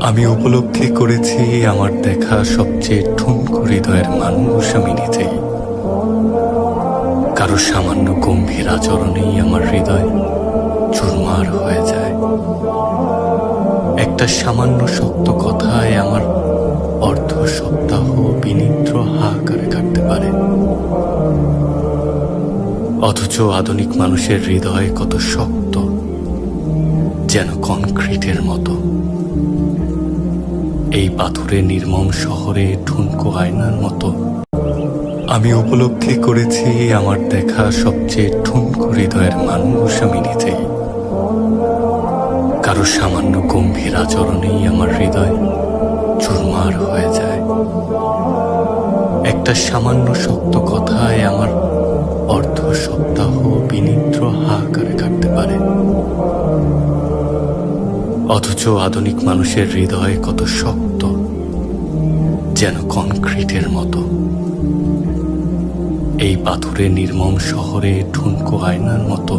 আমি উপলব্ধি করেছি আমার দেখা সবচেয়ে ঠুনকো হৃদয়ের মানুষ আমি নিজেই। কারো সামান্য গম্ভীর আচরণেই আমার হৃদয় চুরমার হয়ে যায়। একটা সামান্য শক্ত কথায় আমার অর্ধ সপ্তাহ বিনিদ্র হাহাকারে কাটতে পারে। অথচ আধুনিক মানুষের হৃদয় কত শক্ত, যেন কনক্রিটের মতো। এই পাথুরে নির্মম শহরে ঠুনকো আয়নার মতো আমি উপলব্ধি করেছি আমার দেখা সবচেয়ে ঠুনকো হৃদয়ের মানুষ আমি নিজেই। কারো সামান্য গম্ভীর আচরণেই আমার হৃদয় চুরমার হয়ে যায়। একটা সামান্য শক্ত কথায় আমার অর্ধ সপ্তাহ বিনিদ্র হাহাকারে কাটতে পারে। অথচ আধুনিক মানুষের হৃদয় কত শক্ত, যেন কনক্রিটের মতো। এই পাথুরে নির্মম শহরে ঠুনকো আয়নার মতো